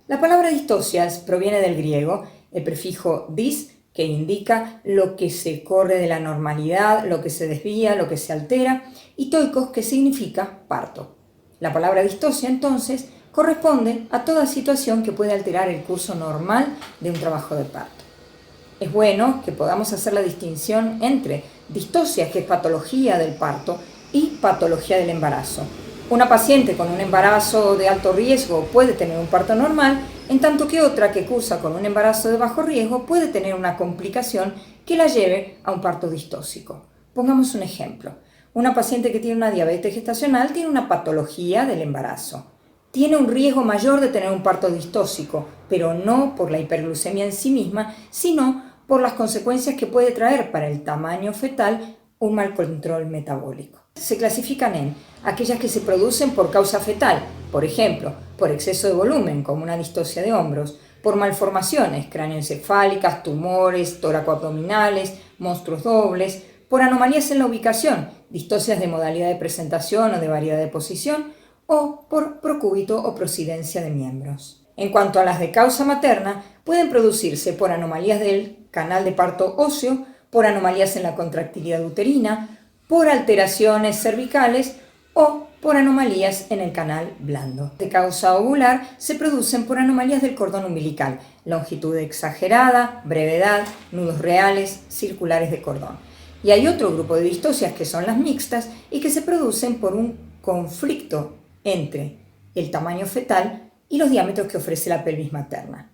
La palabra distocias proviene del griego, el prefijo dis, que indica lo que se corre de la normalidad, lo que se desvía, lo que se altera, y toikos, que significa parto. La palabra distocia, entonces, corresponde a toda situación que puede alterar el curso normal de un trabajo de parto. Es bueno que podamos hacer la distinción entre distocia, que es patología del parto, y patología del embarazo. Una paciente con un embarazo de alto riesgo puede tener un parto normal, en tanto que otra que cursa con un embarazo de bajo riesgo puede tener una complicación que la lleve a un parto distóxico. Pongamos un ejemplo. Una paciente que tiene una diabetes gestacional tiene una patología del embarazo. Tiene un riesgo mayor de tener un parto distóxico, pero no por la hiperglucemia en sí misma, sino por las consecuencias que puede traer para el tamaño fetal un mal control metabólico. Se clasifican en aquellas que se producen por causa fetal, por ejemplo, por exceso de volumen, como una distocia de hombros, por malformaciones cráneoencefálicas, tumores, tóraco-abdominales, monstruos dobles, por anomalías en la ubicación, distocias de modalidad de presentación o de variedad de posición, o por procúbito o prosidencia de miembros. En cuanto a las de causa materna, pueden producirse por anomalías del canal de parto óseo, por anomalías en la contractilidad uterina, por alteraciones cervicales o por anomalías en el canal blando. De causa ovular se producen por anomalías del cordón umbilical, longitud exagerada, brevedad, nudos reales, circulares de cordón. Y hay otro grupo de distocias que son las mixtas y que se producen por un conflicto entre el tamaño fetal y los diámetros que ofrece la pelvis materna.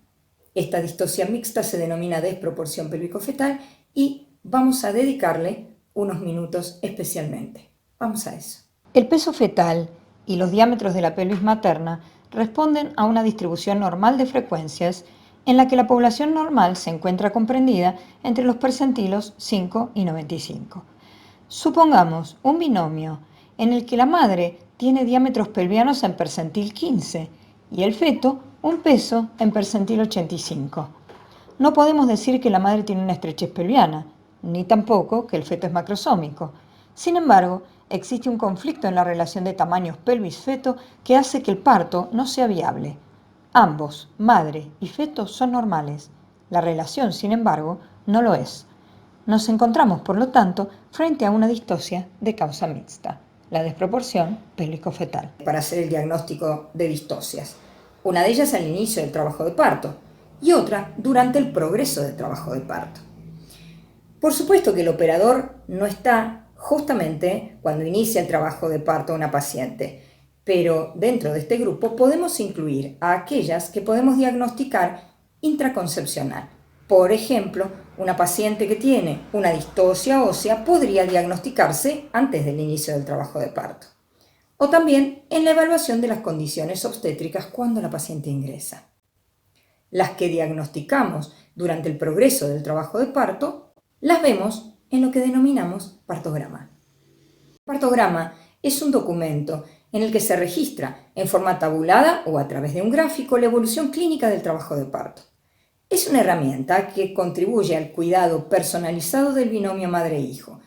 Esta distocia mixta se denomina desproporción pélvico-fetal y vamos a dedicarle unos minutos especialmente. Vamos a eso. El peso fetal y los diámetros de la pelvis materna responden a una distribución normal de frecuencias en la que la población normal se encuentra comprendida entre los percentilos 5 y 95. Supongamos un binomio en el que la madre tiene diámetros pelvianos en percentil 15 y el feto un peso en percentil 85. No podemos decir que la madre tiene una estrechez pelviana, ni tampoco que el feto es macrosómico. Sin embargo, existe un conflicto en la relación de tamaños pelvis-feto que hace que el parto no sea viable. Ambos, madre y feto, son normales. La relación, sin embargo, no lo es. Nos encontramos, por lo tanto, frente a una distocia de causa mixta, la desproporción pélvico-fetal. Para hacer el diagnóstico de distocias, una de ellas al inicio del trabajo de parto y otra durante el progreso del trabajo de parto. Por supuesto que el operador no está justamente cuando inicia el trabajo de parto a una paciente, pero dentro de este grupo podemos incluir a aquellas que podemos diagnosticar intraconcepcional. Por ejemplo, una paciente que tiene una distocia ósea podría diagnosticarse antes del inicio del trabajo de parto. O también en la evaluación de las condiciones obstétricas cuando la paciente ingresa. Las que diagnosticamos durante el progreso del trabajo de parto, las vemos en lo que denominamos partograma. El partograma es un documento en el que se registra en forma tabulada o a través de un gráfico la evolución clínica del trabajo de parto. Es una herramienta que contribuye al cuidado personalizado del binomio madre-hijo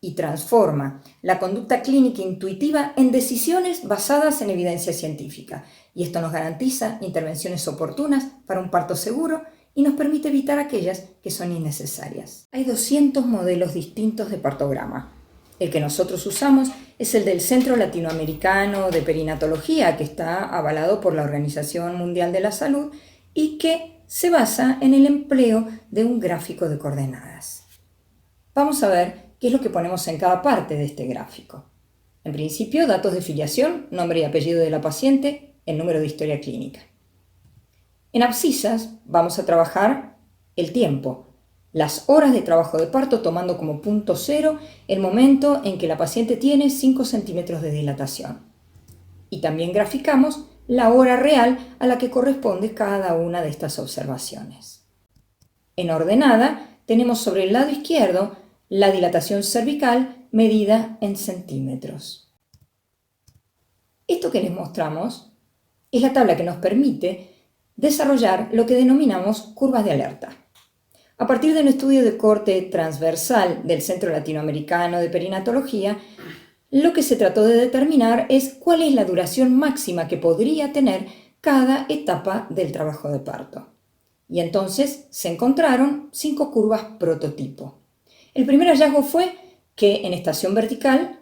y transforma la conducta clínica intuitiva en decisiones basadas en evidencia científica. Y esto nos garantiza intervenciones oportunas para un parto seguro y nos permite evitar aquellas que son innecesarias. Hay 200 modelos distintos de partograma. El que nosotros usamos es el del Centro Latinoamericano de Perinatología, que está avalado por la Organización Mundial de la Salud y que se basa en el empleo de un gráfico de coordenadas. Vamos a ver qué es lo que ponemos en cada parte de este gráfico. En principio, datos de filiación, nombre y apellido de la paciente, el número de historia clínica. En abscisas vamos a trabajar el tiempo, las horas de trabajo de parto tomando como punto cero el momento en que la paciente tiene 5 centímetros de dilatación. Y también graficamos la hora real a la que corresponde cada una de estas observaciones. En ordenada tenemos sobre el lado izquierdo la dilatación cervical medida en centímetros. Esto que les mostramos es la tabla que nos permite desarrollar lo que denominamos curvas de alerta. A partir de un estudio de corte transversal del Centro Latinoamericano de Perinatología, lo que se trató de determinar es cuál es la duración máxima que podría tener cada etapa del trabajo de parto. Y entonces se encontraron 5 curvas prototipo. El primer hallazgo fue que en estación vertical,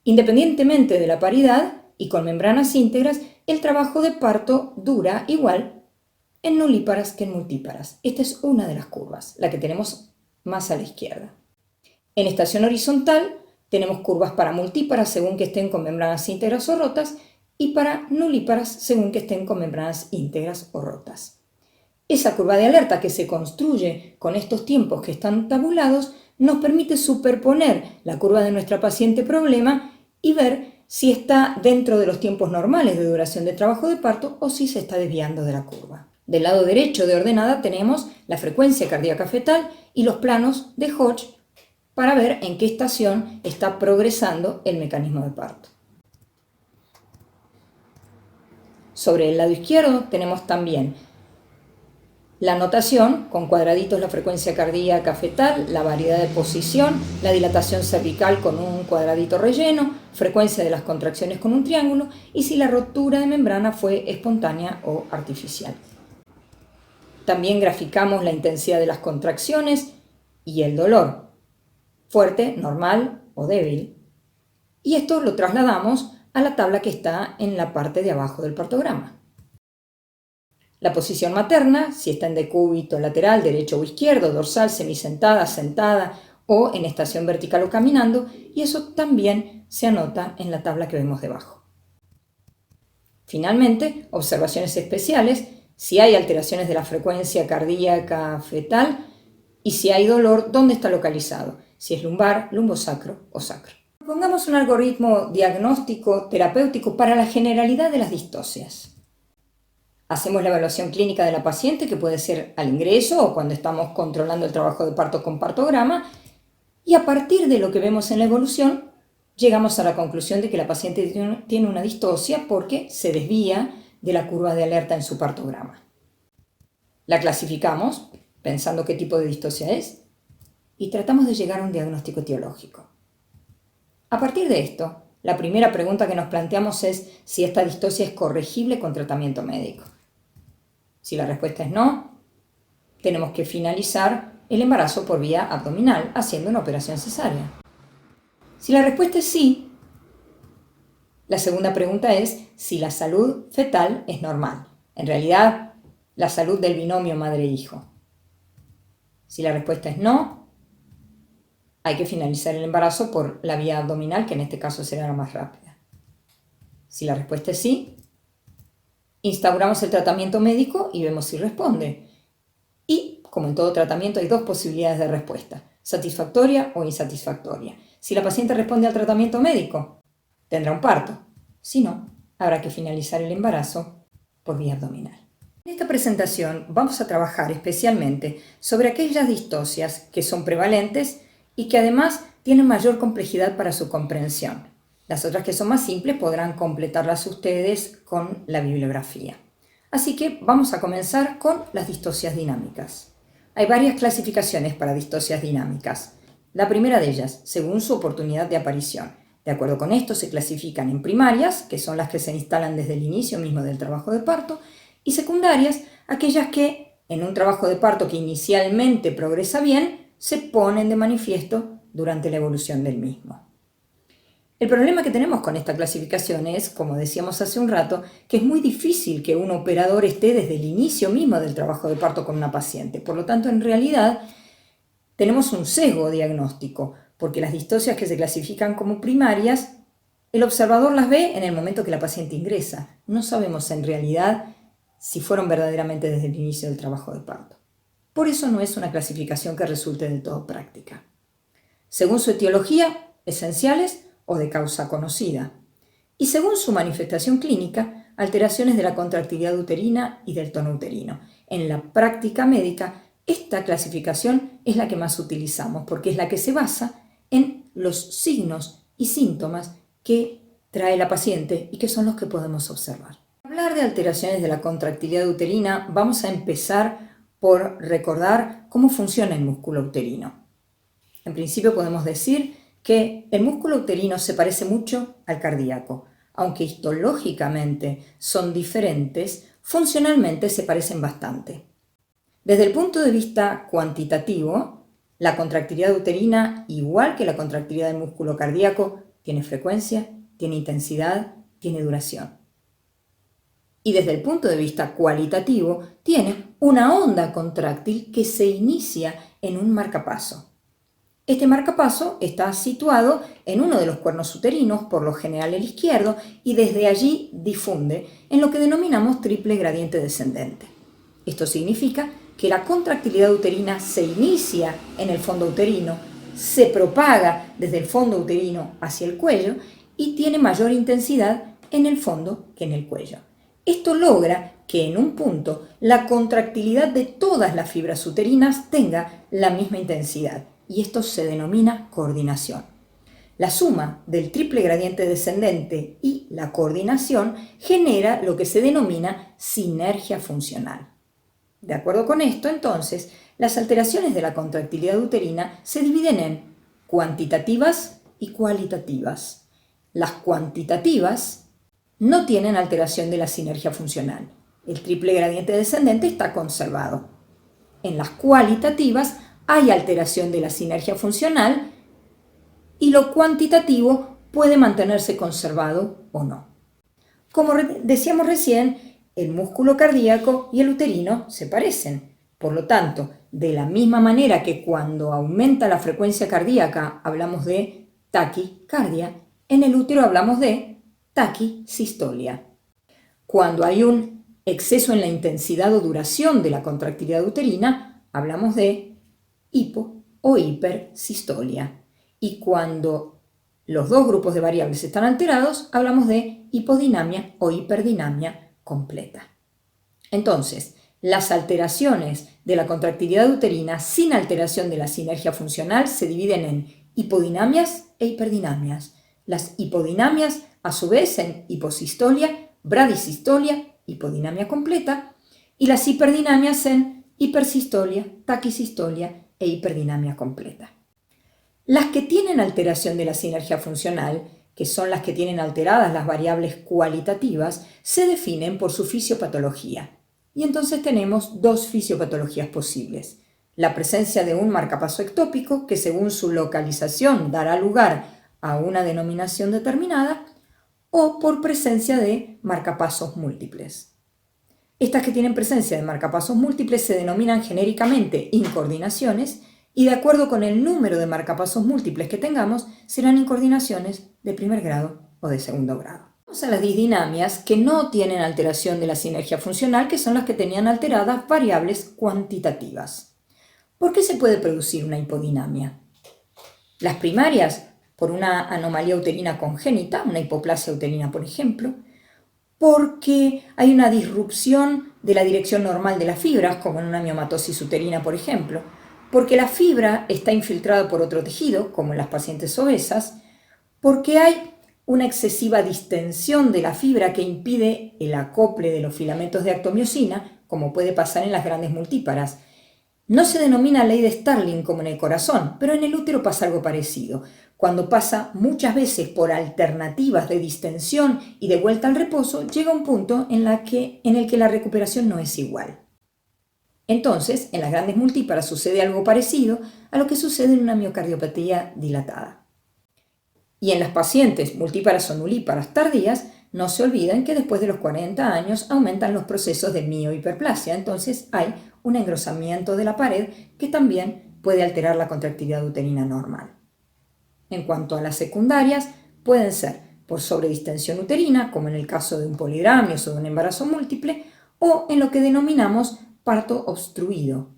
independientemente de la paridad y con membranas íntegras, el trabajo de parto dura igual en nulíparas que en multíparas. Esta es una de las curvas, la que tenemos más a la izquierda. En estación horizontal tenemos curvas para multíparas según que estén con membranas íntegras o rotas y para nulíparas según que estén con membranas íntegras o rotas. Esa curva de alerta que se construye con estos tiempos que están tabulados nos permite superponer la curva de nuestra paciente problema y ver si está dentro de los tiempos normales de duración de trabajo de parto o si se está desviando de la curva. Del lado derecho de ordenada tenemos la frecuencia cardíaca fetal y los planos de Hodge para ver en qué estación está progresando el mecanismo de parto. Sobre el lado izquierdo tenemos también la notación, con cuadraditos la frecuencia cardíaca fetal, la variedad de posición, la dilatación cervical con un cuadradito relleno, frecuencia de las contracciones con un triángulo y si la rotura de membrana fue espontánea o artificial. También graficamos la intensidad de las contracciones y el dolor, fuerte, normal o débil. Y esto lo trasladamos a la tabla que está en la parte de abajo del partograma. La posición materna, si está en decúbito lateral, derecho o izquierdo, dorsal, semisentada, sentada o en estación vertical o caminando, y eso también se anota en la tabla que vemos debajo. Finalmente, observaciones especiales, si hay alteraciones de la frecuencia cardíaca fetal y si hay dolor, ¿dónde está localizado? Si es lumbar, lumbosacro o sacro. Pongamos un algoritmo diagnóstico terapéutico para la generalidad de las distocias. Hacemos la evaluación clínica de la paciente, que puede ser al ingreso o cuando estamos controlando el trabajo de parto con partograma, y a partir de lo que vemos en la evolución, llegamos a la conclusión de que la paciente tiene una distocia porque se desvía de la curva de alerta en su partograma. La clasificamos, pensando qué tipo de distocia es, y tratamos de llegar a un diagnóstico etiológico. A partir de esto, la primera pregunta que nos planteamos es si esta distocia es corregible con tratamiento médico. Si la respuesta es no, tenemos que finalizar el embarazo por vía abdominal haciendo una operación cesárea. Si la respuesta es sí, la segunda pregunta es si la salud fetal es normal. En realidad, la salud del binomio madre-hijo. Si la respuesta es no, hay que finalizar el embarazo por la vía abdominal, que en este caso será la más rápida. Si la respuesta es sí, instauramos el tratamiento médico y vemos si responde. Y, como en todo tratamiento, hay 2 posibilidades de respuesta, satisfactoria o insatisfactoria. Si la paciente responde al tratamiento médico, tendrá un parto. Si no, habrá que finalizar el embarazo por vía abdominal. En esta presentación vamos a trabajar especialmente sobre aquellas distocias que son prevalentes y que además tienen mayor complejidad para su comprensión. Las otras que son más simples podrán completarlas ustedes con la bibliografía. Así que vamos a comenzar con las distocias dinámicas. Hay varias clasificaciones para distocias dinámicas. La primera de ellas, según su oportunidad de aparición. De acuerdo con esto, se clasifican en primarias, que son las que se instalan desde el inicio mismo del trabajo de parto, y secundarias, aquellas que, en un trabajo de parto que inicialmente progresa bien, se ponen de manifiesto durante la evolución del mismo. El problema que tenemos con esta clasificación es, como decíamos hace un rato, que es muy difícil que un operador esté desde el inicio mismo del trabajo de parto con una paciente. Por lo tanto, en realidad, tenemos un sesgo diagnóstico, porque las distocias que se clasifican como primarias, el observador las ve en el momento que la paciente ingresa. No sabemos en realidad si fueron verdaderamente desde el inicio del trabajo de parto. Por eso no es una clasificación que resulte del todo práctica. Según su etiología, esenciales o de causa conocida, y según su manifestación clínica, alteraciones de la contractilidad uterina y del tono uterino. En la práctica médica, esta clasificación es la que más utilizamos, porque es la que se basa en los signos y síntomas que trae la paciente y que son los que podemos observar. Para hablar de alteraciones de la contractilidad uterina, vamos a empezar por recordar cómo funciona el músculo uterino. En principio podemos decir que el músculo uterino se parece mucho al cardíaco, aunque histológicamente son diferentes, funcionalmente se parecen bastante. Desde el punto de vista cuantitativo, la contractilidad uterina, igual que la contractilidad del músculo cardíaco, tiene frecuencia, tiene intensidad, tiene duración. Y desde el punto de vista cualitativo, tiene una onda contráctil que se inicia en un marcapaso. Este marcapaso está situado en uno de los cuernos uterinos, por lo general el izquierdo, y desde allí difunde en lo que denominamos triple gradiente descendente. Esto significa que la contractilidad uterina se inicia en el fondo uterino, se propaga desde el fondo uterino hacia el cuello y tiene mayor intensidad en el fondo que en el cuello. Esto logra que en un punto la contractilidad de todas las fibras uterinas tenga la misma intensidad y esto se denomina coordinación. La suma del triple gradiente descendente y la coordinación genera lo que se denomina sinergia funcional. De acuerdo con esto, entonces, las alteraciones de la contractilidad uterina se dividen en cuantitativas y cualitativas. Las cuantitativas no tienen alteración de la sinergia funcional. El triple gradiente descendente está conservado. En las cualitativas hay alteración de la sinergia funcional y lo cuantitativo puede mantenerse conservado o no. Como decíamos recién, el músculo cardíaco y el uterino se parecen. Por lo tanto, de la misma manera que cuando aumenta la frecuencia cardíaca hablamos de taquicardia, en el útero hablamos de taquisistolia. Cuando hay un exceso en la intensidad o duración de la contractilidad uterina, hablamos de hipo o hipersistolia. Y cuando los dos grupos de variables están alterados, hablamos de hipodinamia o hiperdinamia completa. Entonces, las alteraciones de la contractilidad uterina sin alteración de la sinergia funcional se dividen en hipodinamias e hiperdinamias. Las hipodinamias, a su vez, en hiposistolia, bradisistolia, hipodinamia completa, y las hiperdinamias en hipersistolia, taquisistolia e hiperdinamia completa. Las que tienen alteración de la sinergia funcional, que son las que tienen alteradas las variables cualitativas, se definen por su fisiopatología. Y entonces tenemos dos fisiopatologías posibles. La presencia de un marcapaso ectópico, que según su localización dará lugar a una denominación determinada, o por presencia de marcapasos múltiples. Estas que tienen presencia de marcapasos múltiples se denominan genéricamente incoordinaciones y de acuerdo con el número de marcapasos múltiples que tengamos, serán incoordinaciones de primer grado o de segundo grado. Vamos a las disdinamias que no tienen alteración de la sinergia funcional, que son las que tenían alteradas variables cuantitativas. ¿Por qué se puede producir una hipodinamia? Las primarias, por una anomalía uterina congénita, una hipoplasia uterina, por ejemplo, porque hay una disrupción de la dirección normal de las fibras, como en una miomatosis uterina, por ejemplo, porque la fibra está infiltrada por otro tejido, como en las pacientes obesas, porque hay una excesiva distensión de la fibra que impide el acople de los filamentos de actomiosina, como puede pasar en las grandes multíparas. No se denomina ley de Starling como en el corazón, pero en el útero pasa algo parecido. Cuando pasa muchas veces por alternativas de distensión y de vuelta al reposo, llega un punto en el que la recuperación no es igual. Entonces, en las grandes multíparas sucede algo parecido a lo que sucede en una miocardiopatía dilatada. Y en las pacientes multíparas o nulíparas tardías, no se olviden que después de los 40 años aumentan los procesos de miohiperplasia, entonces hay un engrosamiento de la pared que también puede alterar la contractilidad uterina normal. En cuanto a las secundarias, pueden ser por sobredistensión uterina, como en el caso de un polidramio o de un embarazo múltiple, o en lo que denominamos parto obstruido,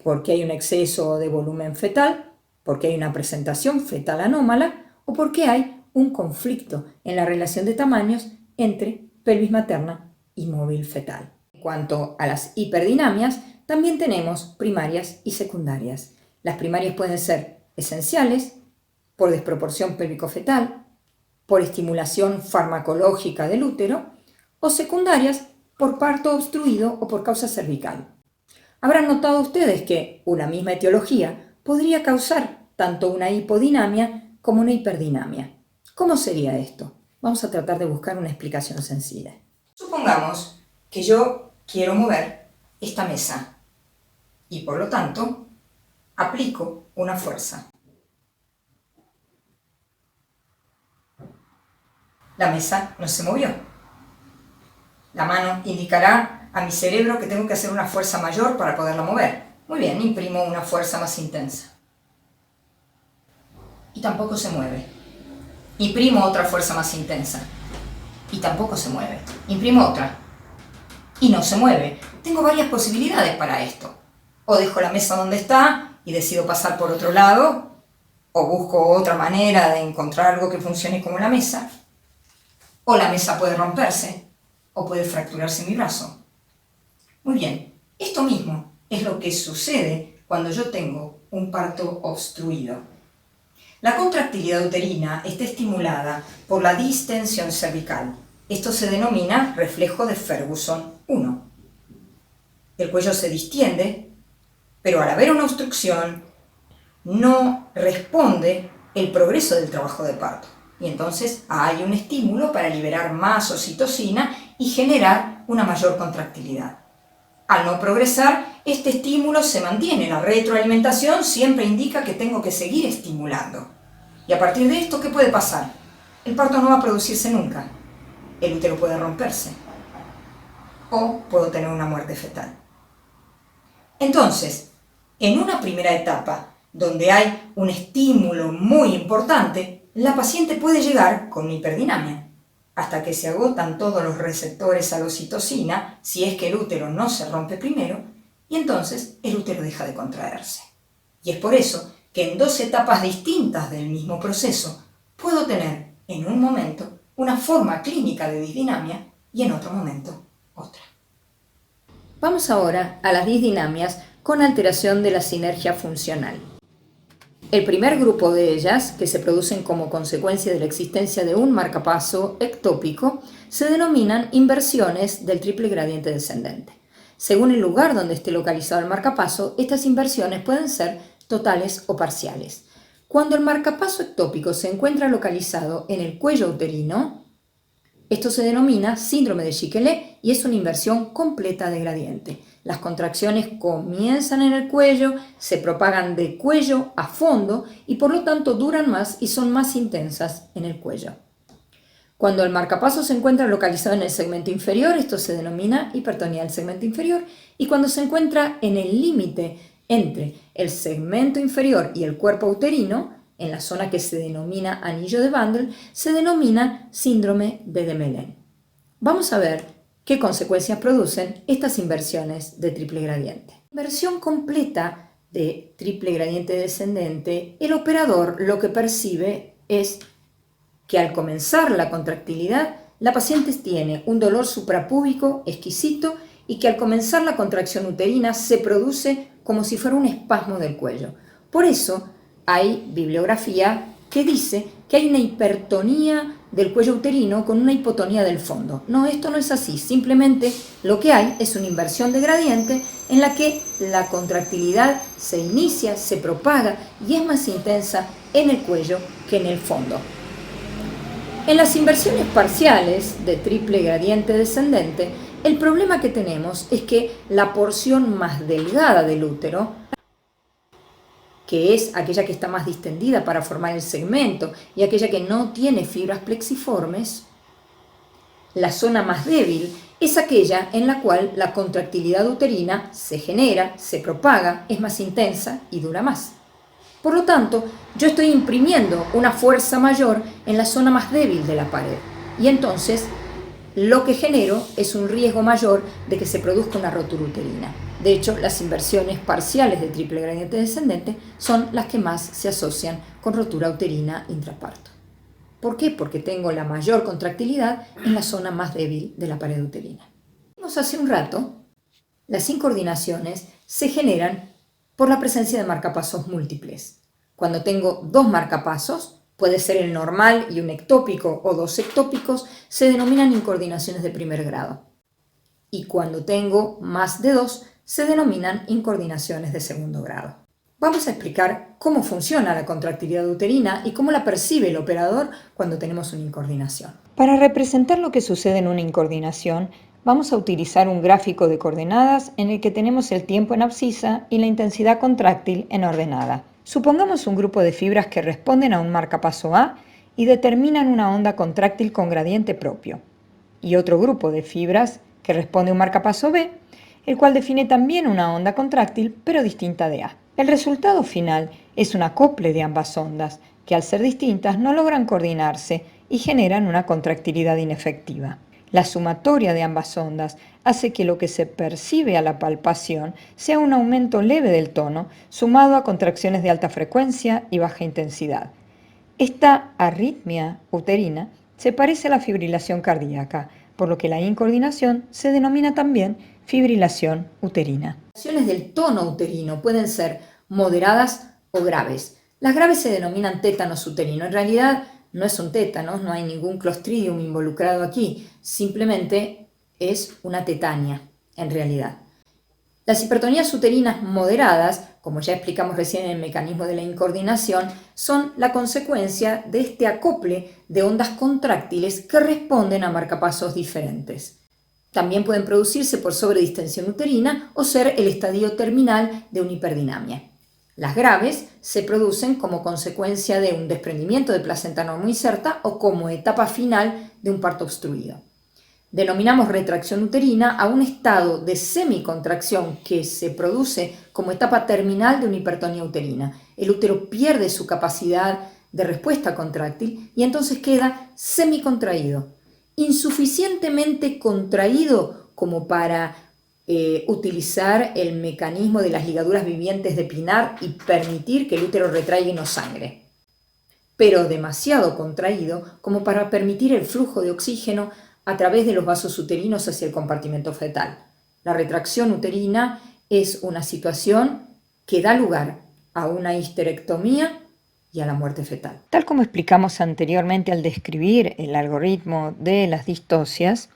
porque hay un exceso de volumen fetal, porque hay una presentación fetal anómala o porque hay un conflicto en la relación de tamaños entre pelvis materna y móvil fetal. En cuanto a las hiperdinamias, también tenemos primarias y secundarias. Las primarias pueden ser esenciales, por desproporción pélvico-fetal, por estimulación farmacológica del útero, o secundarias por parto obstruido o por causa cervical. Habrán notado ustedes que una misma etiología podría causar tanto una hipodinamia como una hiperdinamia. ¿Cómo sería esto? Vamos a tratar de buscar una explicación sencilla. Supongamos que yo quiero mover esta mesa y por lo tanto aplico una fuerza. La mesa no se movió. La mano indicará a mi cerebro que tengo que hacer una fuerza mayor para poderla mover. Muy bien, imprimo una fuerza más intensa. Y tampoco se mueve. Imprimo otra fuerza más intensa. Y tampoco se mueve. Imprimo otra. Y no se mueve. Tengo varias posibilidades para esto. O dejo la mesa donde está y decido pasar por otro lado, o busco otra manera de encontrar algo que funcione como la mesa, o la mesa puede romperse, o puede fracturarse mi brazo. Muy bien, esto mismo es lo que sucede cuando yo tengo un parto obstruido. La contractilidad uterina está estimulada por la distensión cervical. Esto se denomina reflejo de Ferguson 1. El cuello se distiende, pero al haber una obstrucción no responde el progreso del trabajo de parto. Y entonces hay un estímulo para liberar más oxitocina y generar una mayor contractilidad. Al no progresar, este estímulo se mantiene. La retroalimentación siempre indica que tengo que seguir estimulando. Y a partir de esto, ¿qué puede pasar? El parto no va a producirse nunca. El útero puede romperse. O puedo tener una muerte fetal. Entonces, en una primera etapa, donde hay un estímulo muy importante, la paciente puede llegar con una hiperdinamia, hasta que se agotan todos los receptores a la oxitocina, si es que el útero no se rompe primero, y entonces el útero deja de contraerse. Y es por eso que en dos etapas distintas del mismo proceso puedo tener en un momento una forma clínica de disdinamia y en otro momento otra. Vamos ahora a las disdinamias con alteración de la sinergia funcional. El primer grupo de ellas, que se producen como consecuencia de la existencia de un marcapaso ectópico, se denominan inversiones del triple gradiente descendente. Según el lugar donde esté localizado el marcapaso, estas inversiones pueden ser totales o parciales. Cuando el marcapaso ectópico se encuentra localizado en el cuello uterino, esto se denomina síndrome de Chiquelet y es una inversión completa de gradiente. Las contracciones comienzan en el cuello, se propagan de cuello a fondo y por lo tanto duran más y son más intensas en el cuello. Cuando el marcapaso se encuentra localizado en el segmento inferior, esto se denomina hipertonía del segmento inferior, y cuando se encuentra en el límite entre el segmento inferior y el cuerpo uterino, en la zona que se denomina anillo de Bandel, se denomina síndrome de Demelen. Vamos a ver qué consecuencias producen estas inversiones de triple gradiente. Inversión completa de triple gradiente descendente, el operador lo que percibe es que al comenzar la contractilidad, la paciente tiene un dolor suprapúbico exquisito y que al comenzar la contracción uterina se produce como si fuera un espasmo del cuello. Por eso hay bibliografía que dice que hay una hipertonía del cuello uterino con una hipotonía del fondo. No, esto no es así. Simplemente lo que hay es una inversión de gradiente en la que la contractilidad se inicia, se propaga y es más intensa en el cuello que en el fondo. En las inversiones parciales de triple gradiente descendente, el problema que tenemos es que la porción más delgada del útero, que es aquella que está más distendida para formar el segmento y aquella que no tiene fibras plexiformes, la zona más débil es aquella en la cual la contractilidad uterina se genera, se propaga, es más intensa y dura más. Por lo tanto, yo estoy imprimiendo una fuerza mayor en la zona más débil de la pared y entonces lo que genero es un riesgo mayor de que se produzca una rotura uterina. De hecho, las inversiones parciales de triple gradiente descendente son las que más se asocian con rotura uterina intraparto. ¿Por qué? Porque tengo la mayor contractilidad en la zona más débil de la pared uterina. Vimos hace un rato, las incoordinaciones se generan por la presencia de marcapasos múltiples. Cuando tengo dos marcapasos, puede ser el normal y un ectópico o dos ectópicos, se denominan incoordinaciones de primer grado. Y cuando tengo más de dos, se denominan incoordinaciones de segundo grado. vamos a explicar cómo funciona la contractilidad uterina y cómo la percibe el operador cuando tenemos una incoordinación. Para representar lo que sucede en una incoordinación, vamos a utilizar un gráfico de coordenadas en el que tenemos el tiempo en abscisa y la intensidad contráctil en ordenada. Supongamos un grupo de fibras que responden a un marcapaso A y determinan una onda contráctil con gradiente propio, y otro grupo de fibras que responde a un marcapaso B, el cual define también una onda contráctil pero distinta de A. El resultado final es un acople de ambas ondas, que al ser distintas no logran coordinarse y generan una contractilidad inefectiva. La sumatoria de ambas ondas hace que lo que se percibe a la palpación sea un aumento leve del tono sumado a contracciones de alta frecuencia y baja intensidad. Esta arritmia uterina se parece a la fibrilación cardíaca, por lo que la incoordinación se denomina también fibrilación uterina. Las variaciones del tono uterino pueden ser moderadas o graves. Las graves se denominan tétanos uterino. En realidad no es un tétanos, no hay ningún clostridium involucrado aquí, simplemente es una tetania en realidad. Las hipertonías uterinas moderadas, como ya explicamos recién en el mecanismo de la incoordinación, son la consecuencia de este acople de ondas contráctiles que responden a marcapasos diferentes. También pueden producirse por sobredistensión uterina o ser el estadio terminal de una hiperdinamia. Las graves se producen como consecuencia de un desprendimiento de placenta normoinserta o como etapa final de un parto obstruido. Denominamos retracción uterina a un estado de semicontracción que se produce como etapa terminal de una hipertonía uterina. El útero pierde su capacidad de respuesta contráctil y entonces queda semicontraído, insuficientemente contraído como para utilizar el mecanismo de las ligaduras vivientes de Pinard y permitir que el útero retraiga y no sangre, pero demasiado contraído como para permitir el flujo de oxígeno a través de los vasos uterinos hacia el compartimento fetal. La retracción uterina es una situación que da lugar a una histerectomía y a la muerte fetal. Tal como explicamos anteriormente al describir el algoritmo de las distocias,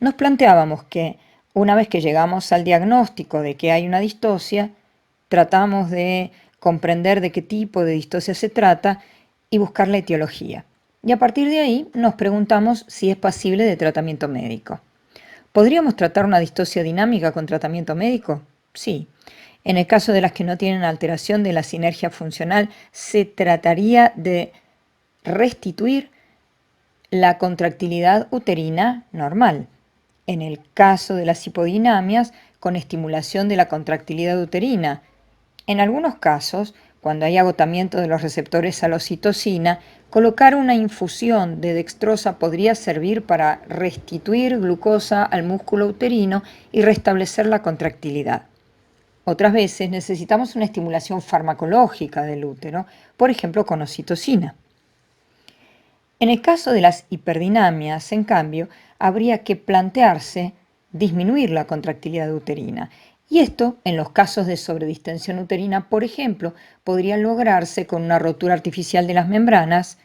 nos planteábamos que una vez que llegamos al diagnóstico de que hay una distocia, tratamos de comprender de qué tipo de distocia se trata y buscar la etiología. Y a partir de ahí nos preguntamos si es pasible de tratamiento médico. ¿Podríamos tratar una distocia dinámica con tratamiento médico? Sí. En el caso de las que no tienen alteración de la sinergia funcional, se trataría de restituir la contractilidad uterina normal. En el caso de las hipodinamias, con estimulación de la contractilidad uterina. En algunos casos, cuando hay agotamiento de los receptores a la oxitocina, colocar una infusión de dextrosa podría servir para restituir glucosa al músculo uterino y restablecer la contractilidad. Otras veces necesitamos una estimulación farmacológica del útero, por ejemplo con oxitocina. En el caso de las hiperdinamias, en cambio, habría que plantearse disminuir la contractilidad uterina. Y esto, en los casos de sobredistensión uterina, por ejemplo, podría lograrse con una rotura artificial de las membranas,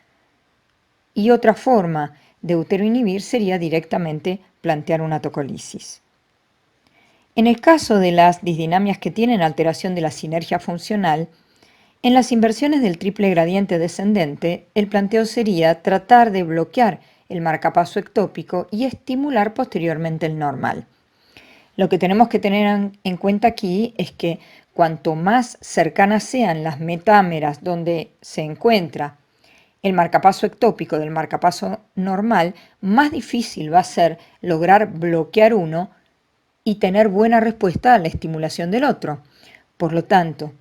y otra forma de uteroinhibir sería directamente plantear una tocolisis. En el caso de las disdinamias que tienen alteración de la sinergia funcional, en las inversiones del triple gradiente descendente, el planteo sería tratar de bloquear el marcapaso ectópico y estimular posteriormente el normal. Lo que tenemos que tener en cuenta aquí es que cuanto más cercanas sean las metámeras donde se encuentra el marcapaso ectópico del marcapaso normal, más difícil va a ser lograr bloquear uno y tener buena respuesta a la estimulación del otro. Por lo tanto,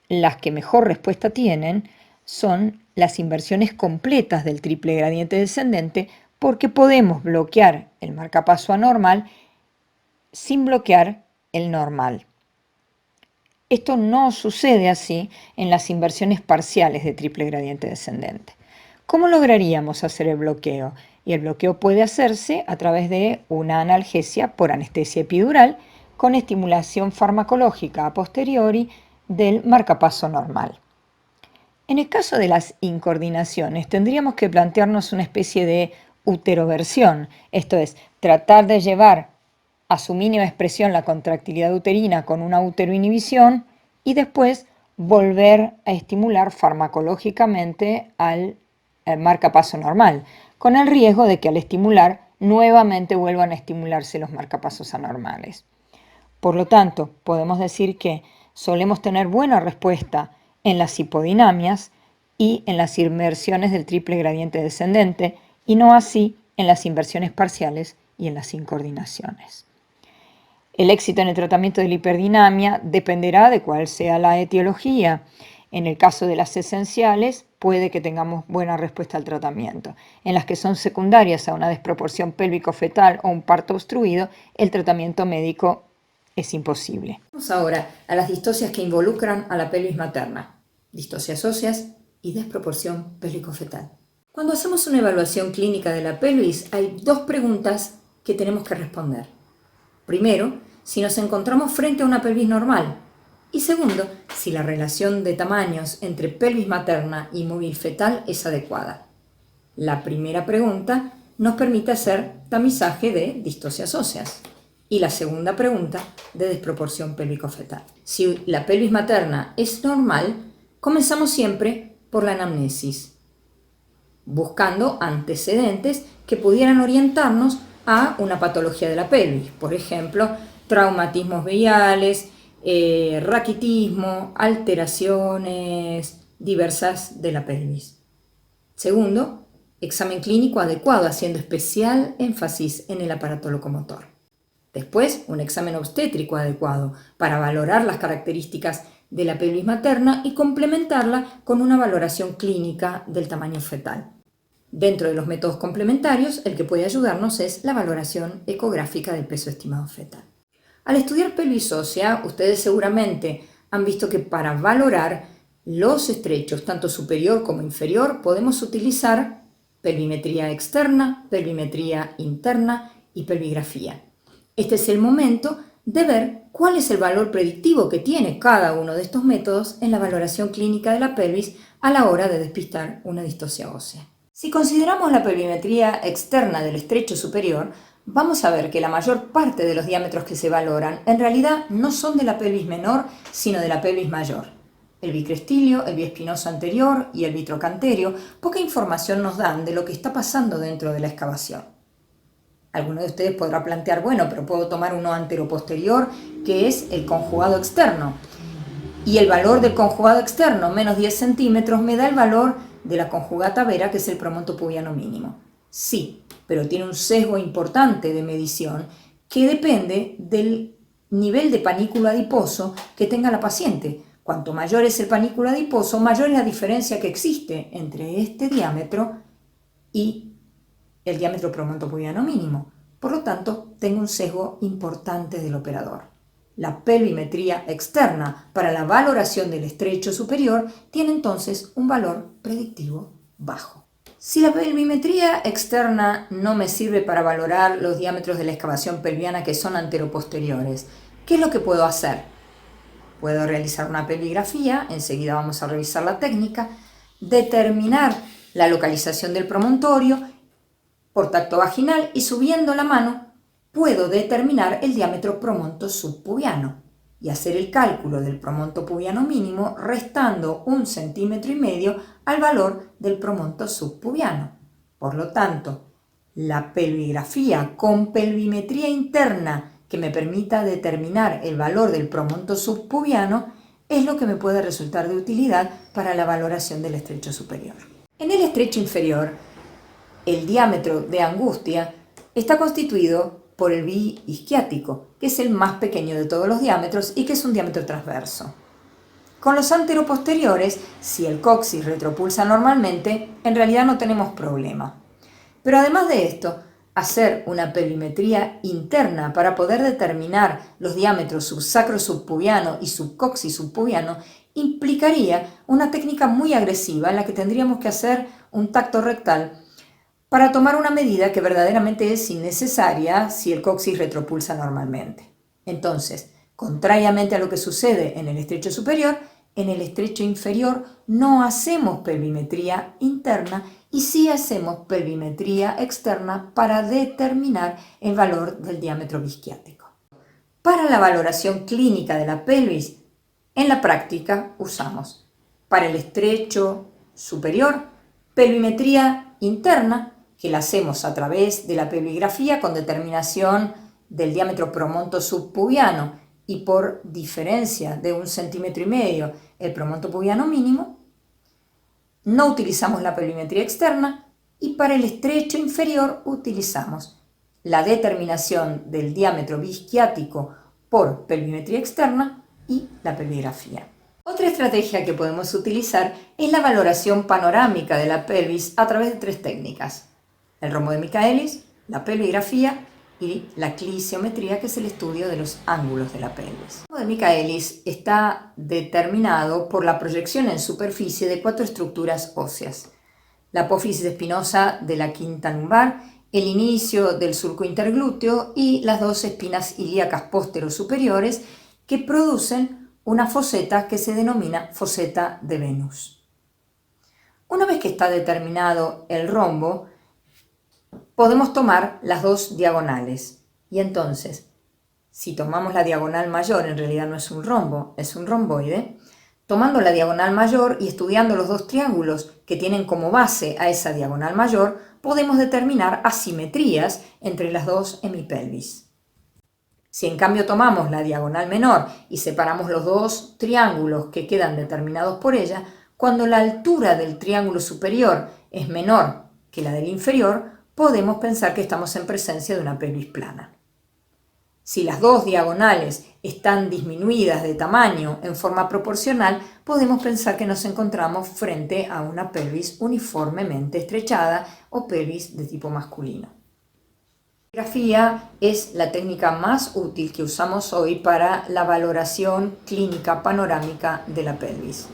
las que mejor respuesta tienen son las inversiones completas del triple gradiente descendente, porque podemos bloquear el marcapaso anormal sin bloquear el normal. Esto no sucede así en las inversiones parciales de triple gradiente descendente. ¿Cómo lograríamos hacer el bloqueo? Y el bloqueo puede hacerse a través de una analgesia por anestesia epidural con estimulación farmacológica a posteriori del marcapaso normal. En el caso de las incoordinaciones, tendríamos que plantearnos una especie de uteroversión, esto es, tratar de llevar a su mínima expresión la contractilidad uterina con una uteroinhibición y después volver a estimular farmacológicamente al marcapaso normal, con el riesgo de que al estimular nuevamente vuelvan a estimularse los marcapasos anormales. Por lo tanto, podemos decir que solemos tener buena respuesta en las hipodinamias y en las inversiones del triple gradiente descendente, y no así en las inversiones parciales y en las incoordinaciones. El éxito en el tratamiento de la hiperdinamia dependerá de cuál sea la etiología. En el caso de las esenciales, puede que tengamos buena respuesta al tratamiento. En las que son secundarias a una desproporción pélvico-fetal o un parto obstruido, el tratamiento médico es imposible. Vamos ahora a las distocias que involucran a la pelvis materna, distocias óseas y desproporción pélvico-fetal. Cuando hacemos una evaluación clínica de la pelvis, hay dos preguntas que tenemos que responder. Primero, si nos encontramos frente a una pelvis normal. Y segundo, si la relación de tamaños entre pelvis materna y móvil fetal es adecuada. La primera pregunta nos permite hacer tamizaje de distocias óseas. Y la segunda pregunta de desproporción pélvico-fetal. Si la pelvis materna es normal, comenzamos siempre por la anamnesis, buscando antecedentes que pudieran orientarnos a una patología de la pelvis, por ejemplo, traumatismos vejiales, raquitismo, alteraciones diversas de la pelvis. Segundo, examen clínico adecuado, haciendo especial énfasis en el aparato locomotor. Después, un examen obstétrico adecuado para valorar las características de la pelvis materna y complementarla con una valoración clínica del tamaño fetal. Dentro de los métodos complementarios, el que puede ayudarnos es la valoración ecográfica del peso estimado fetal. Al estudiar pelvis ósea, ustedes seguramente han visto que para valorar los estrechos, tanto superior como inferior, podemos utilizar pelvimetría externa, pelvimetría interna y pelvigrafía. Este es el momento de ver cuál es el valor predictivo que tiene cada uno de estos métodos en la valoración clínica de la pelvis a la hora de despistar una distocia ósea. Si consideramos la pelvimetría externa del estrecho superior, vamos a ver que la mayor parte de los diámetros que se valoran en realidad no son de la pelvis menor, sino de la pelvis mayor. El bicrestilio, el biespinoso anterior y el vitrocanterio poca información nos dan de lo que está pasando dentro de la excavación. Alguno de ustedes podrá plantear, bueno, pero puedo tomar uno anteroposterior, que es el conjugado externo. Y el valor del conjugado externo, menos 10 centímetros, me da el valor de la conjugata vera, que es el promonto pubiano mínimo. Sí, pero tiene un sesgo importante de medición que depende del nivel de panículo adiposo que tenga la paciente. Cuanto mayor es el panículo adiposo, mayor es la diferencia que existe entre este diámetro y el diámetro promonto pubiano mínimo. Por lo tanto, tengo un sesgo importante del operador. La pelvimetría externa para la valoración del estrecho superior tiene entonces un valor predictivo bajo. Si la pelvimetría externa no me sirve para valorar los diámetros de la excavación pelviana que son anteroposteriores, ¿qué es lo que puedo hacer? Puedo realizar una pelvigrafía, enseguida vamos a revisar la técnica, determinar la localización del promontorio por tacto vaginal y subiendo la mano puedo determinar el diámetro promonto subpubiano y hacer el cálculo del promonto pubiano mínimo restando 1,5 centímetros al valor del promonto subpubiano. Por lo tanto, la pelvigrafía con pelvimetría interna que me permita determinar el valor del promonto subpubiano es lo que me puede resultar de utilidad para la valoración del estrecho superior. En el estrecho inferior, el diámetro de angustia está constituido por el bi-isquiático, que es el más pequeño de todos los diámetros y que es un diámetro transverso. Con los anteroposteriores, si el coxis retropulsa normalmente, en realidad no tenemos problema. Pero además de esto, hacer una pelvimetría interna para poder determinar los diámetros subsacro subpubiano y subcoxis subpubiano implicaría una técnica muy agresiva en la que tendríamos que hacer un tacto rectal para tomar una medida que verdaderamente es innecesaria si el coxis retropulsa normalmente. Entonces, contrariamente a lo que sucede en el estrecho superior, en el estrecho inferior no hacemos pelvimetría interna y sí hacemos pelvimetría externa para determinar el valor del diámetro bisquiático. Para la valoración clínica de la pelvis, En la práctica usamos para el estrecho superior pelvimetría interna, que la hacemos a través de la pelvigrafía con determinación del diámetro promonto subpubiano y por diferencia de 1,5 centímetros el promonto pubiano mínimo. No utilizamos la pelvimetría externa y para el estrecho inferior utilizamos la determinación del diámetro biisquiático por pelvimetría externa y la pelvigrafía. Otra estrategia que podemos utilizar es la valoración panorámica de la pelvis a través de 3 técnicas: el rombo de Michaelis, la pelvigrafía y la clisiometría, que es el estudio de los ángulos de la pelvis. El rombo de Michaelis está determinado por la proyección en superficie de 4 estructuras óseas: la apófisis espinosa de la quinta lumbar, el inicio del surco interglúteo y las 2 espinas ilíacas posterosuperiores, que producen una foseta que se denomina foseta de Venus. Una vez que está determinado el rombo, podemos tomar las 2 diagonales. Y entonces, si tomamos la diagonal mayor, en realidad no es un rombo, es un romboide. Tomando la diagonal mayor y estudiando los 2 triángulos que tienen como base a esa diagonal mayor, podemos determinar asimetrías entre las 2 hemipelvis. Si en cambio tomamos la diagonal menor y separamos los 2 triángulos que quedan determinados por ella, cuando la altura del triángulo superior es menor que la del inferior, podemos pensar que estamos en presencia de una pelvis plana. Si las 2 diagonales están disminuidas de tamaño en forma proporcional, podemos pensar que nos encontramos frente a una pelvis uniformemente estrechada o pelvis de tipo masculino. La pelvigrafía es la técnica más útil que usamos hoy para la valoración clínica panorámica de la pelvis.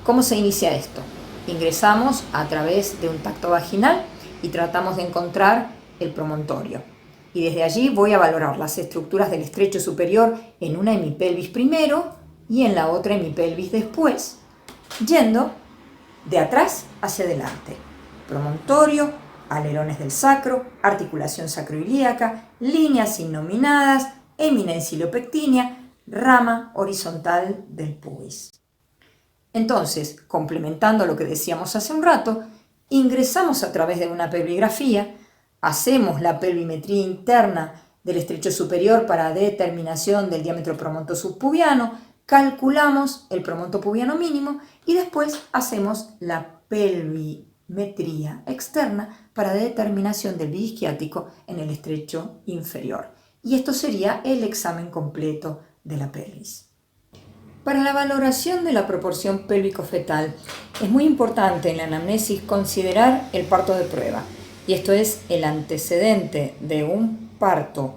¿Cómo se inicia esto? Ingresamos a través de un tacto vaginal y tratamos de encontrar el promontorio. Y desde allí voy a valorar las estructuras del estrecho superior en una hemipelvis primero y en la otra hemipelvis después, yendo de atrás hacia adelante. Promontorio, alerones del sacro, articulación sacroilíaca, líneas innominadas, eminencia iliopectínea, rama horizontal del pubis. Entonces, complementando lo que decíamos hace un rato, ingresamos a través de una pelvigrafía, hacemos la pelvimetría interna del estrecho superior para determinación del diámetro promonto subpubiano, calculamos el promonto pubiano mínimo y después hacemos la pelvimetría externa para determinación del biisquiático en el estrecho inferior. Y esto sería el examen completo de la pelvis. Para la valoración de la proporción pélvico-fetal es muy importante en la anamnesis considerar el parto de prueba, y esto es el antecedente de un parto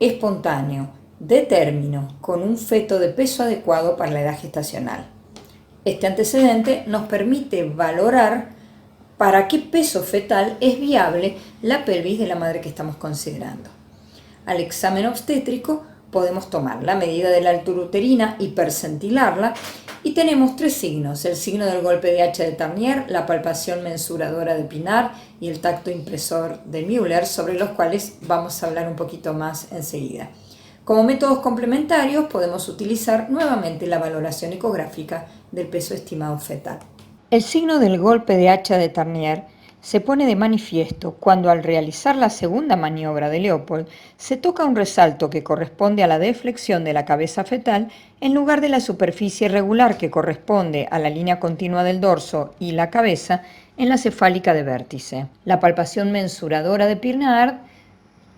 espontáneo de término con un feto de peso adecuado para la edad gestacional. Este antecedente nos permite valorar para qué peso fetal es viable la pelvis de la madre que estamos considerando. Al examen obstétrico podemos tomar la medida de la altura uterina y percentilarla, y tenemos 3 signos: el signo del golpe de hacha de Tarnier, la palpación mensuradora de Pinard y el tacto impresor de Müller, sobre los cuales vamos a hablar un poquito más enseguida. Como métodos complementarios podemos utilizar nuevamente la valoración ecográfica del peso estimado fetal. El signo del golpe de hacha de Tarnier se pone de manifiesto cuando, al realizar la segunda maniobra de Leopold, se toca un resalto que corresponde a la deflexión de la cabeza fetal en lugar de la superficie regular que corresponde a la línea continua del dorso y la cabeza en la cefálica de vértice. La palpación mensuradora de Pinard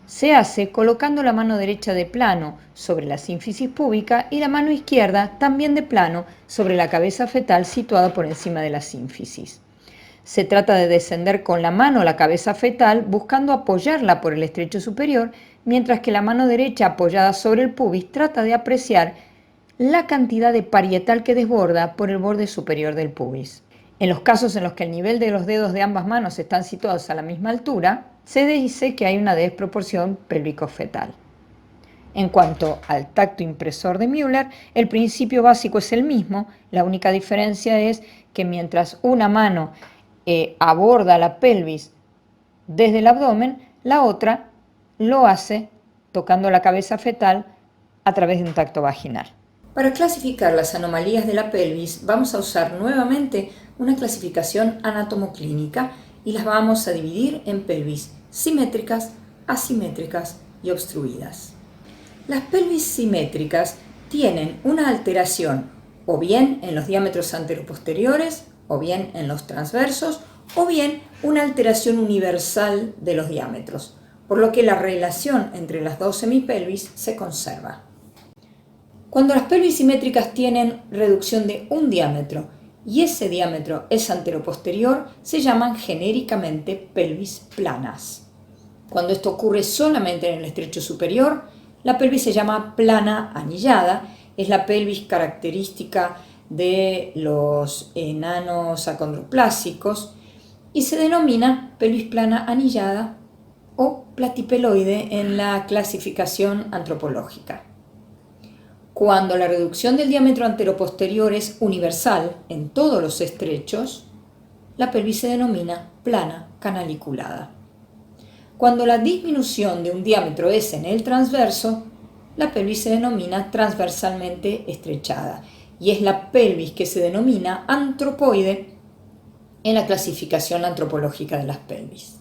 se hace colocando la mano derecha de plano sobre la sínfisis púbica y la mano izquierda también de plano sobre la cabeza fetal situada por encima de la sínfisis. Se trata de descender con la mano la cabeza fetal buscando apoyarla por el estrecho superior, mientras que la mano derecha apoyada sobre el pubis trata de apreciar la cantidad de parietal que desborda por el borde superior del pubis. En los casos en los que el nivel de los dedos de ambas manos están situados a la misma altura, se dice que hay una desproporción pélvico-fetal. En cuanto al tacto impresor de Müller, el principio básico es el mismo, la única diferencia es que mientras una mano aborda la pelvis desde el abdomen, la otra lo hace tocando la cabeza fetal a través de un tacto vaginal. Para clasificar las anomalías de la pelvis vamos a usar nuevamente una clasificación anatomoclínica y las vamos a dividir en pelvis simétricas, asimétricas y obstruidas. Las pelvis simétricas tienen una alteración o bien en los diámetros anteroposteriores, o bien en los transversos, o bien una alteración universal de los diámetros, por lo que la relación entre las dos semipelvis se conserva. Cuando las pelvis simétricas tienen reducción de un diámetro y ese diámetro es anteroposterior, se llaman genéricamente pelvis planas. Cuando esto ocurre solamente en el estrecho superior, la pelvis se llama plana anillada, es la pelvis característica de los enanos acondroplásicos y se denomina pelvis plana anillada o platipeloide en la clasificación antropológica. Cuando la reducción del diámetro anteroposterior es universal en todos los estrechos, la pelvis se denomina plana canaliculada. Cuando la disminución de un diámetro es en el transverso, la pelvis se denomina transversalmente estrechada y es la pelvis que se denomina antropoide en la clasificación antropológica de las pelvis.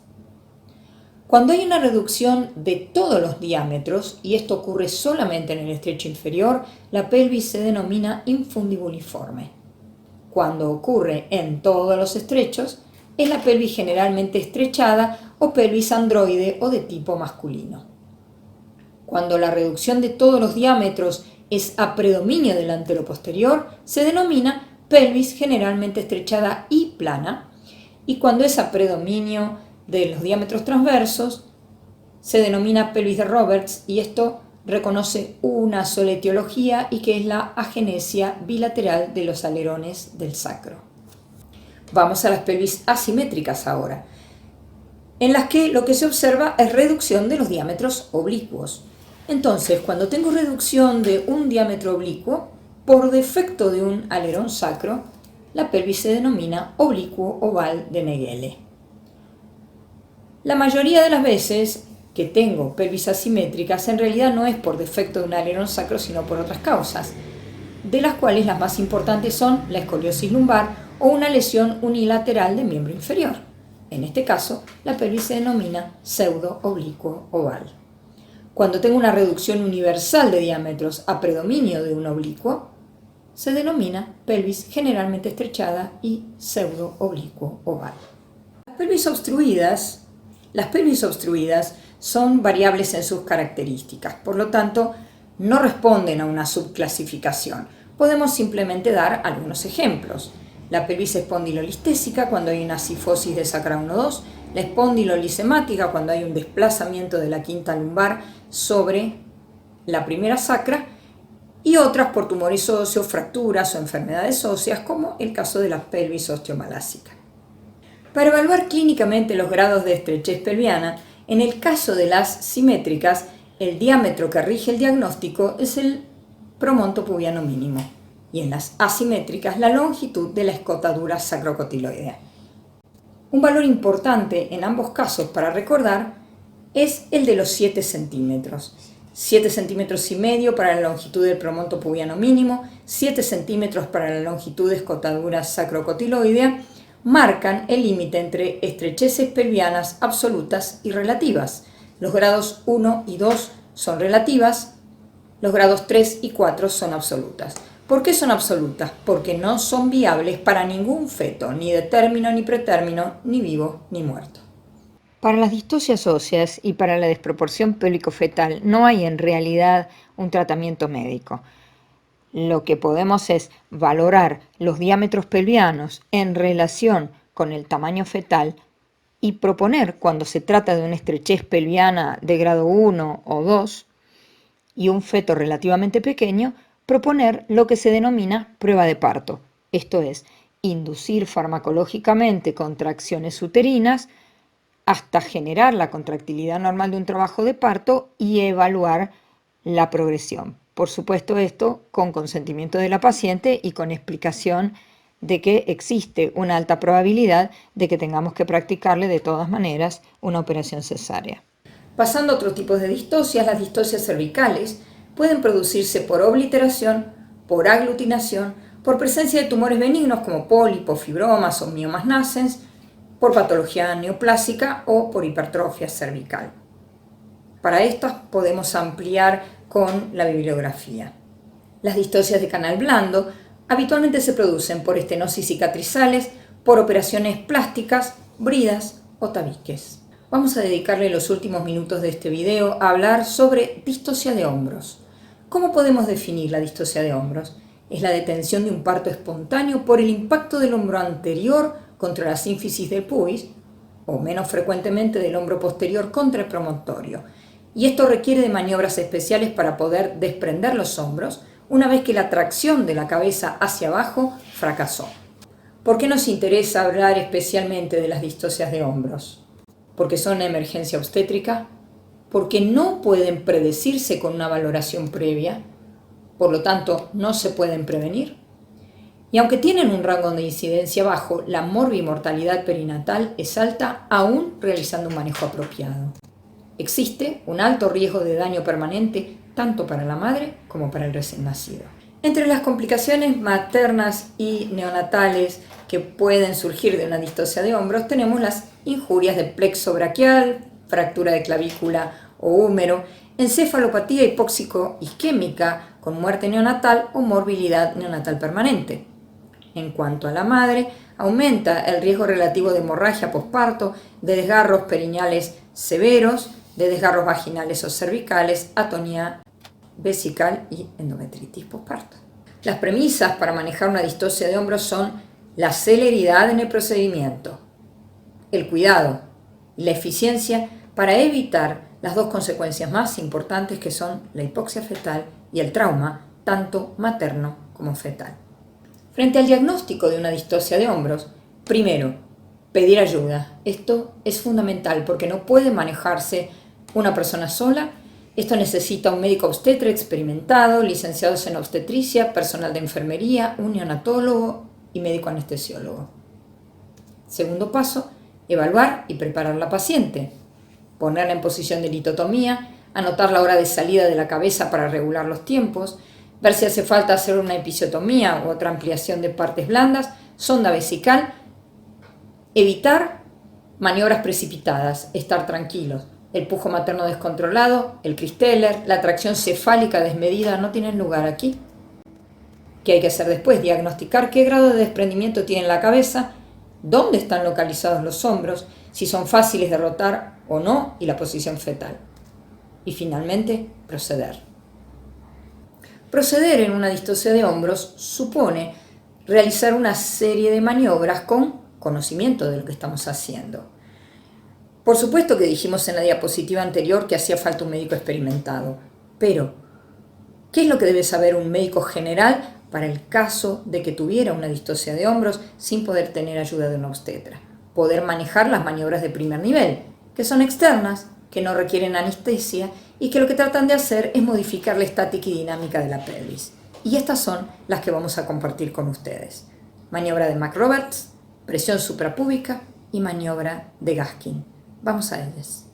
Cuando hay una reducción de todos los diámetros, y esto ocurre solamente en el estrecho inferior, la pelvis se denomina infundibuliforme. Cuando ocurre en todos los estrechos, es la pelvis generalmente estrechada o pelvis androide o de tipo masculino. Cuando la reducción de todos los diámetros es a predominio del anteroposterior, se denomina pelvis generalmente estrechada y plana, y cuando es a predominio de los diámetros transversos, se denomina pelvis de Roberts, y esto reconoce una sola etiología y que es la agenesia bilateral de los alerones del sacro. Vamos a las pelvis asimétricas ahora, en las que lo que se observa es reducción de los diámetros oblicuos. Entonces, cuando tengo reducción de un diámetro oblicuo, por defecto de un alerón sacro, la pelvis se denomina oblicuo oval de Nageli. La mayoría de las veces que tengo pelvis asimétricas en realidad no es por defecto de un alerón sacro, sino por otras causas, de las cuales las más importantes son la escoliosis lumbar o una lesión unilateral del miembro inferior. En este caso, la pelvis se denomina pseudo-oblicuo oval. Cuando tengo una reducción universal de diámetros a predominio de un oblicuo, se denomina pelvis generalmente estrechada y pseudo-oblicuo oval. Las pelvis obstruidas son variables en sus características, por lo tanto, no responden a una subclasificación. Podemos simplemente dar algunos ejemplos. La pelvis espondilolistésica cuando hay una cifosis de sacra 1-2, la espondilolisemática cuando hay un desplazamiento de la quinta lumbar sobre la primera sacra, y otras por tumores óseos, fracturas o enfermedades óseas, como el caso de la pelvis osteomalásica. Para evaluar clínicamente los grados de estrechez pelviana, en el caso de las simétricas, el diámetro que rige el diagnóstico es el promonto pubiano mínimo, y en las asimétricas la longitud de la escotadura sacrocotiloidea. Un valor importante en ambos casos para recordar es el de los 7 centímetros. 7 centímetros y medio para la longitud del promonto pubiano mínimo, 7 centímetros para la longitud de escotadura sacrocotiloidea, marcan el límite entre estrecheces pelvianas absolutas y relativas. Los grados 1 y 2 son relativas, los grados 3 y 4 son absolutas. ¿Por qué son absolutas? Porque no son viables para ningún feto, ni de término ni pretérmino, ni vivo ni muerto. Para las distocias óseas y para la desproporción pélvico-fetal no hay en realidad un tratamiento médico. Lo que podemos es valorar los diámetros pelvianos en relación con el tamaño fetal y proponer, cuando se trata de una estrechez pelviana de grado 1 o 2 y un feto relativamente pequeño, proponer lo que se denomina prueba de parto, esto es, inducir farmacológicamente contracciones uterinas hasta generar la contractilidad normal de un trabajo de parto y evaluar la progresión. Por supuesto, esto con consentimiento de la paciente y con explicación de que existe una alta probabilidad de que tengamos que practicarle de todas maneras una operación cesárea. Pasando a otros tipos de distocias, las distocias cervicales pueden producirse por obliteración, por aglutinación, por presencia de tumores benignos como pólipos, fibromas o miomas nascens, por patología neoplásica o por hipertrofia cervical. Para estas podemos ampliar con la bibliografía. Las distocias de canal blando habitualmente se producen por estenosis cicatrizales, por operaciones plásticas, bridas o tabiques. Vamos a dedicarle los últimos minutos de este video a hablar sobre distocia de hombros. ¿Cómo podemos definir la distocia de hombros? Es la detención de un parto espontáneo por el impacto del hombro anterior contra la sínfisis del pubis, o menos frecuentemente del hombro posterior contra el promontorio. Y esto requiere de maniobras especiales para poder desprender los hombros una vez que la tracción de la cabeza hacia abajo fracasó. ¿Por qué nos interesa hablar especialmente de las distocias de hombros? ¿Porque son una emergencia obstétrica? ¿Porque no pueden predecirse con una valoración previa? Por lo tanto, no se pueden prevenir. Y aunque tienen un rango de incidencia bajo, la morbimortalidad perinatal es alta aún realizando un manejo apropiado. Existe un alto riesgo de daño permanente tanto para la madre como para el recién nacido. Entre las complicaciones maternas y neonatales que pueden surgir de una distocia de hombros tenemos las injurias de plexo braquial, fractura de clavícula o húmero, encefalopatía hipóxico-isquémica con muerte neonatal o morbilidad neonatal permanente. En cuanto a la madre, aumenta el riesgo relativo de hemorragia posparto, de desgarros perineales severos, de desgarros vaginales o cervicales, atonía vesical y endometritis posparto. Las premisas para manejar una distocia de hombros son la celeridad en el procedimiento, el cuidado y la eficiencia para evitar las dos consecuencias más importantes que son la hipoxia fetal y el trauma, tanto materno como fetal. Frente al diagnóstico de una distocia de hombros, primero, pedir ayuda. Esto es fundamental porque no puede manejarse una persona sola. Esto necesita un médico obstetra experimentado, licenciados en obstetricia, personal de enfermería, un neonatólogo y médico anestesiólogo. Segundo paso, evaluar y preparar a la paciente. Ponerla en posición de litotomía, anotar la hora de salida de la cabeza para regular los tiempos, ver si hace falta hacer una episiotomía u otra ampliación de partes blandas, sonda vesical, evitar maniobras precipitadas, estar tranquilos. El pujo materno descontrolado, el Christeller, la tracción cefálica desmedida no tienen lugar aquí. ¿Qué hay que hacer después? Diagnosticar qué grado de desprendimiento tiene la cabeza, dónde están localizados los hombros, si son fáciles de rotar o no y la posición fetal. Y finalmente, proceder. Proceder en una distocia de hombros supone realizar una serie de maniobras con conocimiento de lo que estamos haciendo. Por supuesto que dijimos en la diapositiva anterior que hacía falta un médico experimentado, pero ¿qué es lo que debe saber un médico general para el caso de que tuviera una distocia de hombros sin poder tener ayuda de una obstetra? Poder manejar las maniobras de primer nivel, que son externas, que no requieren anestesia y que lo que tratan de hacer es modificar la estática y dinámica de la pelvis. Y estas son las que vamos a compartir con ustedes. Maniobra de McRoberts, presión suprapúbica y maniobra de Gaskin. Vamos a ellas.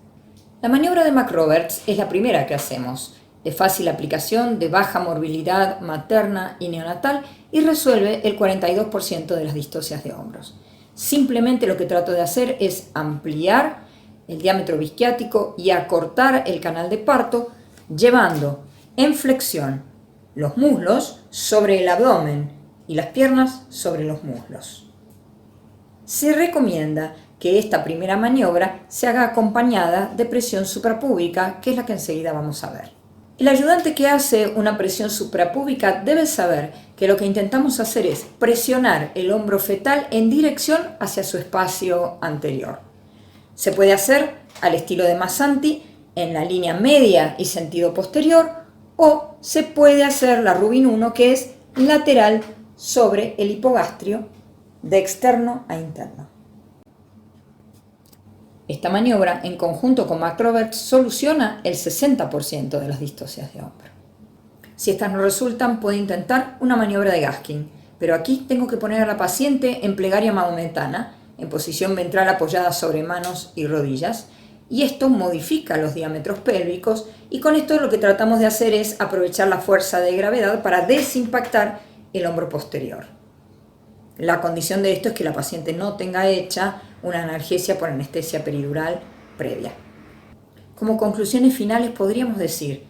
La maniobra de McRoberts es la primera que hacemos, de fácil aplicación, de baja morbilidad materna y neonatal y resuelve el 42% de las distocias de hombros. Simplemente lo que trato de hacer es ampliar el diámetro bisquiático y acortar el canal de parto, llevando en flexión los muslos sobre el abdomen y las piernas sobre los muslos. Se recomienda que esta primera maniobra se haga acompañada de presión suprapúbica, que es la que enseguida vamos a ver. El ayudante que hace una presión suprapúbica debe saber que lo que intentamos hacer es presionar el hombro fetal en dirección hacia su espacio anterior. Se puede hacer al estilo de Massanti, en la línea media y sentido posterior, o se puede hacer la Rubin 1, que es lateral sobre el hipogastrio, de externo a interno. Esta maniobra, en conjunto con McRoberts, soluciona el 60% de las distocias de hombro. Si estas no resultan, puede intentar una maniobra de Gaskin, pero aquí tengo que poner a la paciente en plegaria maometana, en posición ventral apoyada sobre manos y rodillas, y esto modifica los diámetros pélvicos y con esto lo que tratamos de hacer es aprovechar la fuerza de gravedad para desimpactar el hombro posterior. La condición de esto es que la paciente no tenga hecha una analgesia por anestesia peridural previa. Como conclusiones finales podríamos decir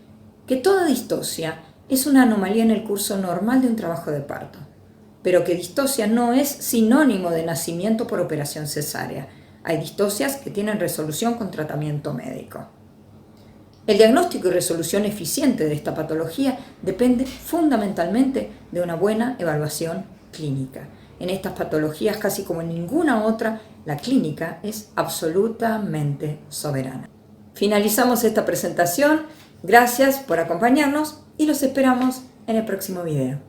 que toda distocia es una anomalía en el curso normal de un trabajo de parto, pero que distocia no es sinónimo de nacimiento por operación cesárea. Hay distocias que tienen resolución con tratamiento médico. El diagnóstico y resolución eficiente de esta patología depende fundamentalmente de una buena evaluación clínica. En estas patologías, casi como en ninguna otra, la clínica es absolutamente soberana. Finalizamos esta presentación. Gracias por acompañarnos y los esperamos en el próximo video.